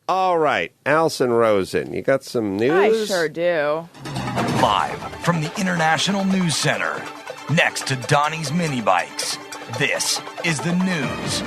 All right, Allison Rosen, you got some news? I sure do. Live from the International News Center, next to Donnie's Mini Bikes, this is the news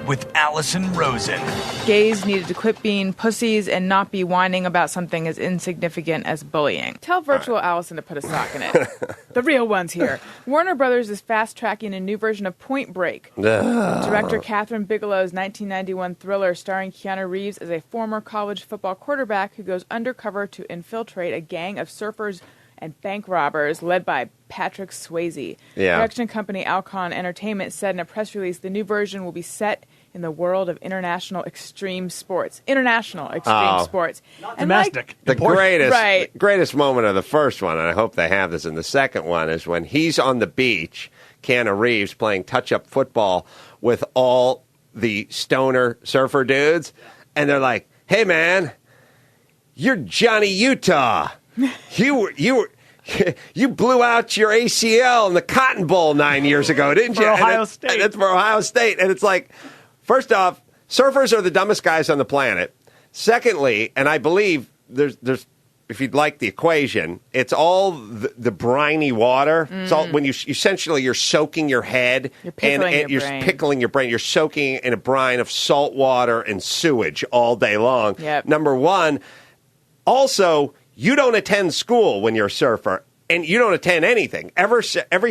with Allison Rosen. Gays needed to quit being pussies and not be whining about something as insignificant as bullying. Tell virtual Allison to put a sock in it. The real one's here. Warner Brothers is fast-tracking a new version of Point Break. Director Catherine Bigelow's 1991 thriller starring Keanu Reeves as a former college football quarterback who goes undercover to infiltrate a gang of surfers and bank robbers led by Patrick Swayze. Yeah. Production company Alcon Entertainment said in a press release the new version will be set in the world of international extreme sports. International extreme sports. Not And domestic. The Right. greatest moment of the first one, and I hope they have this in the second one, is when he's on the beach, Keanu Reeves, playing touch-up football with all the stoner surfer dudes, and they're like, "Hey, man, you're Johnny Utah. You blew out your ACL in the Cotton Bowl 9 years ago, didn't you?" For Ohio State. And it's for Ohio State, and it's like, first off, surfers are the dumbest guys on the planet. Secondly, and I believe there's if you'd like the equation, it's all the briny water. It's all when you're soaking your head You're pickling and your you're brain. pickling your brain. You're soaking in a brine of salt water and sewage all day long. Yep. Number one. Also, you don't attend school when you're a surfer, and you don't attend anything. Every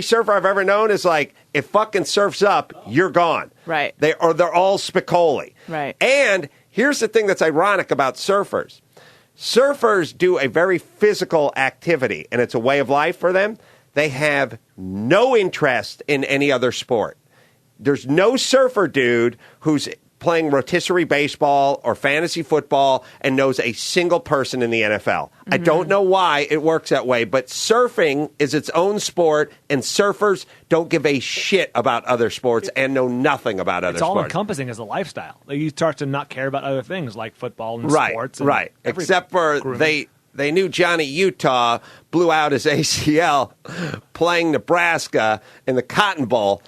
surfer I've ever known is like, if fucking surf's up, you're gone. Right. They're all Spicoli. Right. And here's the thing that's ironic about surfers. Surfers do a very physical activity, and it's a way of life for them. They have no interest in any other sport. There's no surfer dude who's playing rotisserie baseball or fantasy football and knows a single person in the NFL. I don't know why it works that way, but surfing is its own sport, and surfers don't give a shit about other sports and know nothing about other It's all sports. encompassing as a lifestyle. Like, you start to not care about other things like football and Right, sports. And right. everything. Except for Grooming. they knew Johnny Utah blew out his ACL playing Nebraska in the Cotton Bowl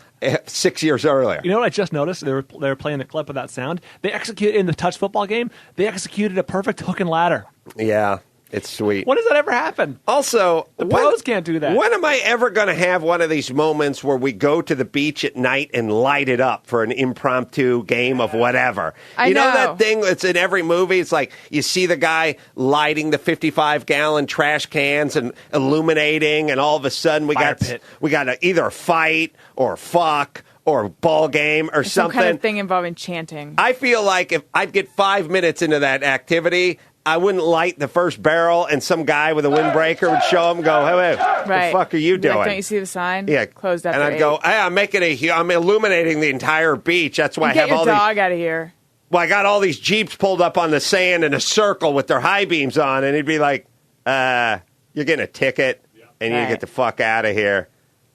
6 years earlier. You know what I just noticed? They were playing the clip of that sound. They executed in the touch football game. They executed a perfect hook and ladder. Yeah, it's sweet. When does that ever happen? Also, The pros can't do that. When am I ever going to have one of these moments where we go to the beach at night and light it up for an impromptu game of whatever? I know. That thing that's in every movie? It's like you see the guy lighting the 55-gallon trash cans and illuminating, and all of a sudden we Fire got either a fight or a fuck or a ball game or Some something. kind of thing involving chanting. I feel like if I'd get 5 minutes into that activity, I wouldn't light the first barrel, and some guy with a windbreaker would show him and go, "Hey, what the fuck are you Be like, doing?" don't you see the sign? Yeah, Closed after and I'd 8. go, "Hey, I'm illuminating the entire beach. That's why I Get have your all dog out of here. Well, I got all these Jeeps pulled up on the sand in a circle with their high beams on," and he'd be like, "You're getting a ticket, and you Right. get the fuck out of here.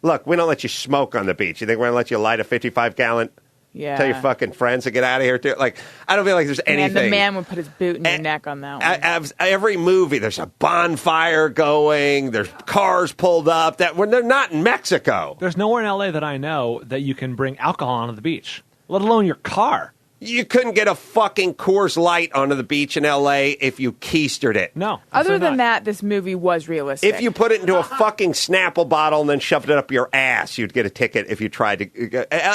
Look, we don't let you smoke on the beach. You think we're gonna let you light a 55-gallon?" Yeah. Tell your fucking friends to get out of here too. Like, I don't feel like there's anything. Man, the man would put his boot in your And- neck on that one. Every movie, there's a bonfire going. There's cars pulled up. That when they're not in Mexico, There's nowhere in L.A. that I know that you can bring alcohol onto the beach, let alone your car. you couldn't get a fucking Coors Light onto the beach in L.A. if you keistered it. No. Other absolutely than not. that, this movie was realistic. If you put it into a fucking Snapple bottle and then shoved it up your ass, you'd get a ticket if you tried to.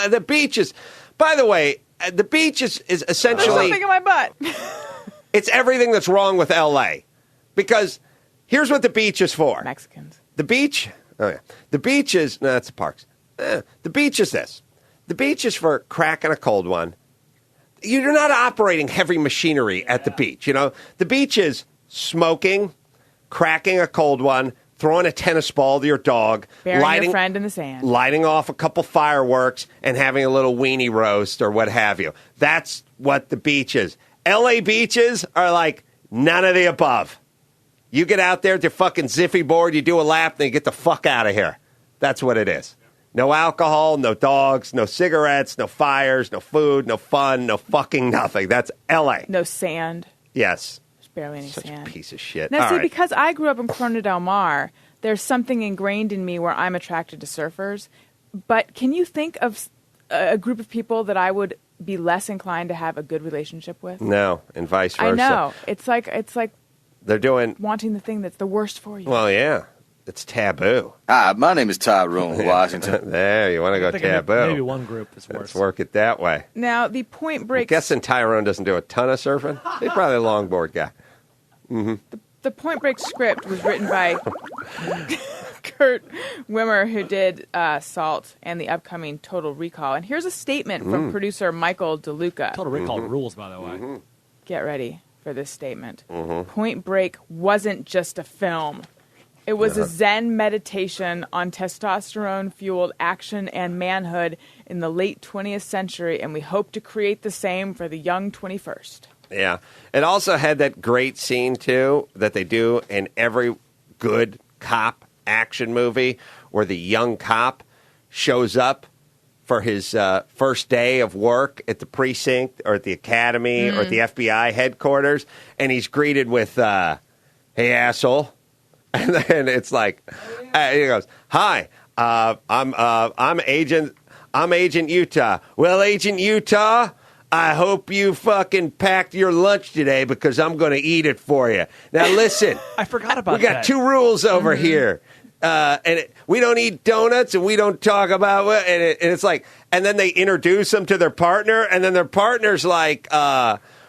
The beach is, by the way, the beach is There's essentially, something in my butt. it's everything that's wrong with L.A. Because here's what the beach is for. Mexicans. The beach, the beach is, no, that's the parks. The beach is this. The beach is for cracking a cold one. You're not operating heavy machinery at the beach, you know. The beach is smoking, cracking a cold one, throwing a tennis ball to your dog, Burying your friend in the sand. lighting off a couple fireworks, and having a little weenie roast or what have you. That's what the beach is. L.A. beaches are like none of the above. You get out there with your fucking ziffy board, you do a lap, then you get the fuck out of here. That's what it is. No alcohol, no dogs, no cigarettes, no fires, no food, no fun, no fucking nothing. That's L.A. No sand. Yes. There's barely any Such sand. a piece of shit. Now, All see, right. because I grew up in Corona del Mar, there's something ingrained in me where I'm attracted to surfers. But can you think of a group of people that I would be less inclined to have a good relationship with? No, and vice versa. I know. It's like they're doing wanting the thing that's the worst for you. Well, yeah. It's taboo. Hi, my name is Tyrone Washington. There, you want to go taboo. Maybe one group is worse. Let's work it that way. Now, the Point Break... I'm guessing Tyrone doesn't do a ton of surfing. He's probably a longboard guy. Mm-hmm. The Point Break script was written by Kurt Wimmer, who did Salt and the upcoming Total Recall. And here's a statement from producer Michael DeLuca. Total Recall rules, by the way. Get ready for this statement. Point Break wasn't just a film. It was a Zen meditation on testosterone-fueled action and manhood in the late 20th century, and we hope to create the same for the young 21st. Yeah. It also had that great scene, too, that they do in every good cop action movie where the young cop shows up for his first day of work at the precinct or at the academy or at the FBI headquarters, and he's greeted with, hey, asshole. And then it's like, he goes, "Hi, I'm Agent Utah. Well, Agent Utah, I hope you fucking packed your lunch today because I'm going to eat it for you. Now listen, I forgot about that. We got that. 2 rules over here, we don't eat donuts and we don't talk about it. And it's like, and then they introduce them to their partner, and then their partner's like,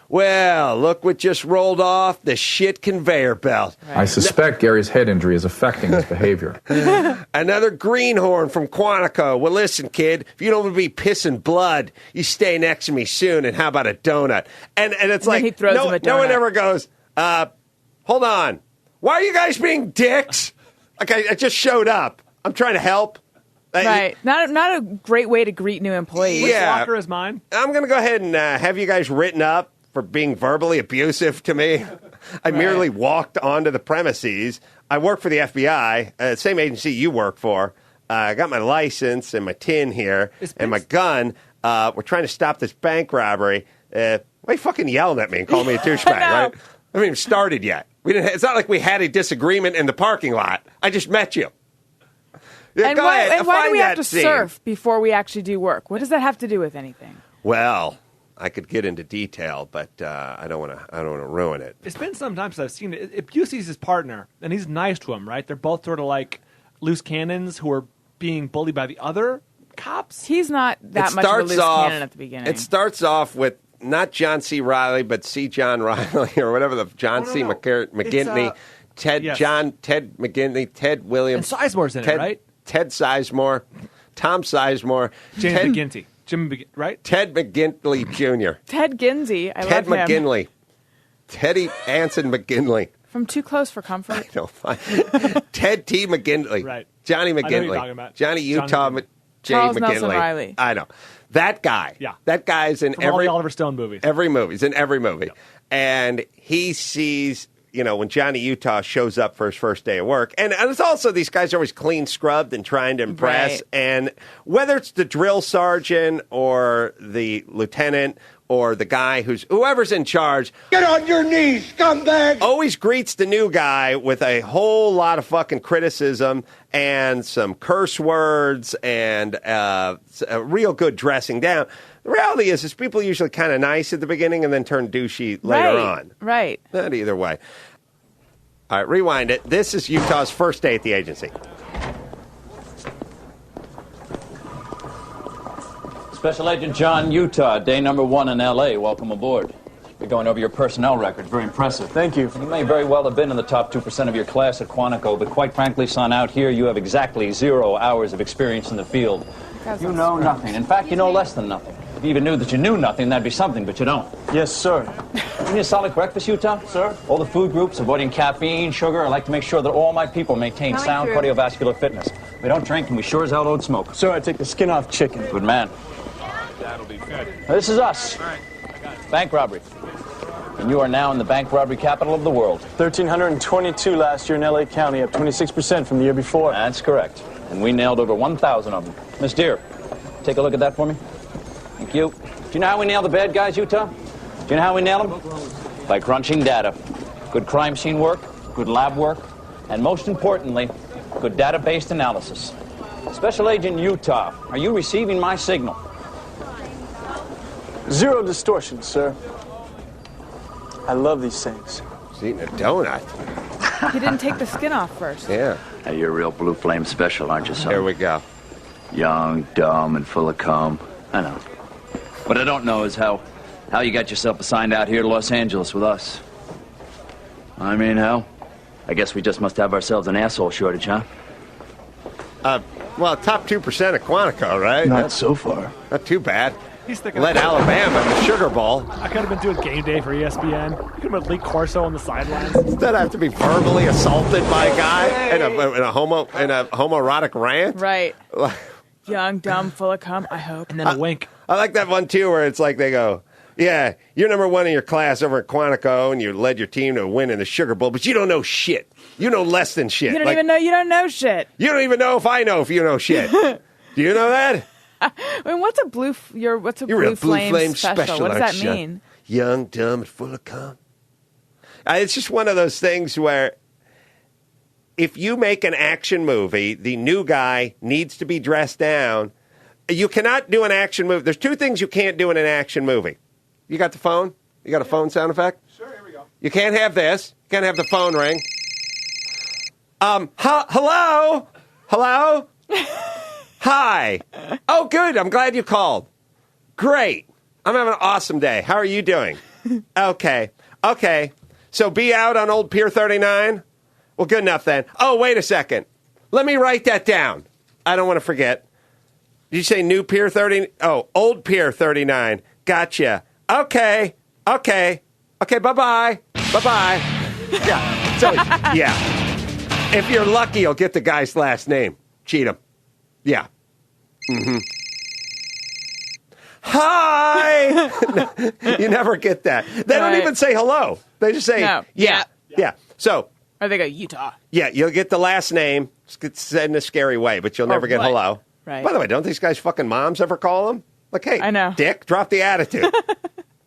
well, look what just rolled off the shit conveyor belt. Right. I suspect Gary's head injury is affecting his behavior. Another greenhorn from Quantico. Well, listen, kid, if you don't want to be pissing blood, you stay next to me soon, and how about a donut? And it's like, he throws him a donut. No one ever goes, hold on. Why are you guys being dicks? Like, I just showed up. I'm trying to help. Right. Not a great way to greet new employees. Which locker is mine? I'm going to go ahead and have you guys written up for being verbally abusive to me. I merely walked onto the premises. I work for the FBI, same agency you work for. I got my license and my tin here and my gun. We're trying to stop this bank robbery. Why are you fucking yelling at me and calling me a douchebag, right? I haven't even started yet. It's not like we had a disagreement in the parking lot. I just met you. Yeah, and why do we have to surf before we actually do work? What does that have to do with anything? Well, I could get into detail, but I don't want to ruin it. It's been some time since I've seen it. If Busey's his partner, and he's nice to him, right? They're both sort of like loose cannons who are being bullied by the other cops. He's not that much of a loose cannon at the beginning. It starts off with not John C. Riley, but C. John Riley, or whatever the John C. McGinley, Ted McGinley, Ted Williams. And Sizemore's in it, right? Ted Sizemore, Tom Sizemore, James McGinty. Right? Ted McGinley Jr. Ted Ginsey. I Ted love him. McGinley. Teddy Anson McGinley. From Too Close for Comfort. I know. Ted T. McGinley. Right. Johnny McGinley. I know who you're talking about. Johnny Utah J. Charles McGinley. Nelson Riley. I know. That guy. Yeah. That guy's in From every all the Oliver Stone movies. Every movie. He's in every movie. Yep. And he sees, when Johnny Utah shows up for his first day of work. And it's also, these guys are always clean scrubbed and trying to impress. Right. And whether it's the drill sergeant or the lieutenant or the guy whoever's in charge. Get on your knees, scumbag! Always greets the new guy with a whole lot of fucking criticism and some curse words and a real good dressing down. The reality is people are usually kind of nice at the beginning and then turn douchey later on. Right. Not either way. All right, rewind it. This is Utah's first day at the agency. Special Agent John Utah, day number 1 in L.A. Welcome aboard. We're going over your personnel records. Very impressive. Thank you. You may very well have been in the top 2% of your class at Quantico, but quite frankly, son, out here you have exactly 0 hours of experience in the field. You know nothing. In fact, you know less than nothing. If you even knew that you knew nothing, that'd be something, but you don't. Yes, sir. Give me a solid breakfast, Utah? Sir? All the food groups, avoiding caffeine, sugar. I like to make sure that all my people maintain sound cardiovascular fitness. We don't drink, and we sure as hell don't smoke. Sir, I take the skin off chicken. Good man. That'll be good. Now, this is us. All right, I got it. Bank robbery. And you are now in the bank robbery capital of the world. 1,322 last year in L.A. County, up 26% from the year before. That's correct. And we nailed over 1,000 of them. Miss Deere, take a look at that for me. Thank you. Do you know how we nail the bad guys, Utah? Do you know how we nail them? By crunching data. Good crime scene work, good lab work, and most importantly, good data-based analysis. Special Agent Utah, are you receiving my signal? Zero distortion, sir. I love these things. He's eating a donut. He didn't take the skin off first. Yeah. Hey, you're a real Blue Flame special, aren't you, son? Here we go. Young, dumb, and full of cum. I know. What I don't know is how you got yourself assigned out here to Los Angeles with us. I mean, hell, I guess we just must have ourselves an asshole shortage, huh? Well, top 2% of Quantico, right? Not so far. Not too bad. He's thinking Led Alabama in the Sugar Bowl. I could have been doing game day for ESPN. I could have been Lee Corso on the sidelines. Instead, I have to be verbally assaulted by a guy in a homoerotic rant. Right. Young, dumb, full of cum, I hope. And then a wink. I like that one, too, where it's like they go, yeah, you're number one in your class over at Quantico, and you led your team to a win in the Sugar Bowl, but you don't know shit. You know less than shit. You don't even know you don't know shit. You don't even know if I know if you know shit. Do you know that? I mean, what's a blue flame special? What does that mean? Young, dumb, and full of cum. It's just one of those things where if you make an action movie, the new guy needs to be dressed down. You cannot do an action movie. There's two things you can't do in an action movie. You got the phone? You got a phone sound effect? Sure, here we go. You can't have this. You can't have the phone ring. Hello? Hello? Hi. Oh, good. I'm glad you called. Great. I'm having an awesome day. How are you doing? Okay. So be out on Old Pier 39? Well, good enough then. Oh, wait a second. Let me write that down. I don't want to forget. Did you say New Pier 30? Oh, Old Pier 39. Gotcha. Okay. Bye-bye. Yeah. So, yeah. If you're lucky, you'll get the guy's last name. Cheat him. Yeah. Mm-hmm. Hi! You never get that. They don't even say hello. They just say, no. Yeah. So. Or they go, Utah. Yeah, you'll get the last name. It's said in a scary way, but you'll never get what? hello. Right. By the way, don't these guys' fucking moms ever call them? Like, hey, I know. Dick, drop the attitude.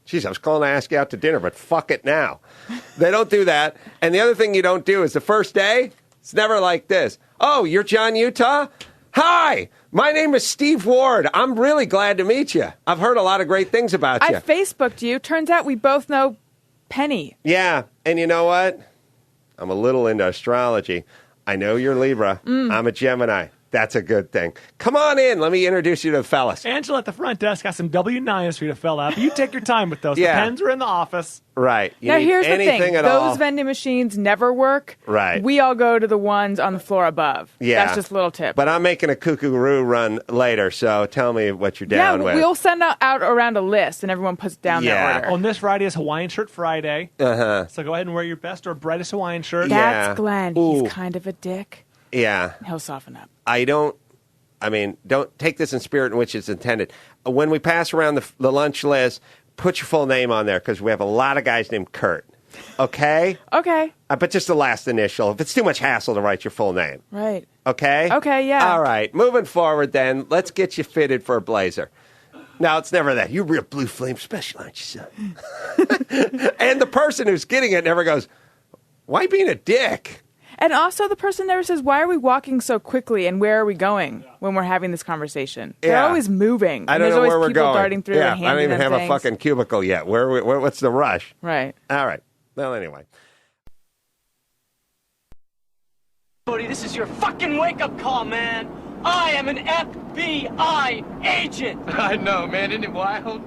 Jeez, I was calling to ask you out to dinner, but fuck it now. They don't do that. And the other thing you don't do is the first day, it's never like this. Oh, you're John Utah? Hi, my name is Steve Ward. I'm really glad to meet you. I've heard a lot of great things about you. I Facebooked you. Turns out we both know Penny. Yeah, and you know what? I'm a little into astrology. I know you're Libra. I'm a Gemini. That's a good thing. Come on in. Let me introduce you to the fellas. Angela at the front desk got some W-9s for you to fill out. You take your time with those. Yeah. The pens are in the office. Right. You Now, need here's the anything thing. at Those all. vending machines never work. Right. We all go to the ones on the floor above. Yeah. That's just a little tip. But I'm making a kookaroo run later, so tell me what you're down with. We'll send out around a list, and everyone puts down Yeah. their order. On this Friday is Hawaiian Shirt Friday. Uh-huh. So go ahead and wear your best or brightest Hawaiian shirt. That's Yeah. Glenn. Ooh. He's kind of a dick. Yeah. He'll soften up. Don't take this in spirit in which it's intended. When we pass around the lunch list, put your full name on there because we have a lot of guys named Kurt. Okay? Okay. But just the last initial. If it's too much hassle to write your full name. Right. Okay? Okay, yeah. All right. Moving forward then, let's get you fitted for a blazer. Now, it's never that. You're real Blue Flame special, aren't you, son? And the person who's getting it never goes, why being a dick? And also, the person never says, why are we walking so quickly and where are we going when we're having this conversation? They're Yeah. always moving. I don't and there's know always where we're people going. darting through Yeah, and I don't handing even them have things. a fucking cubicle yet. What's the rush? Right. All right. Well, anyway. Buddy, this is your fucking wake-up call, man. I am an FBI agent. I know, man. Isn't it wild?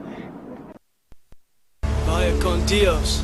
Vaya con Dios.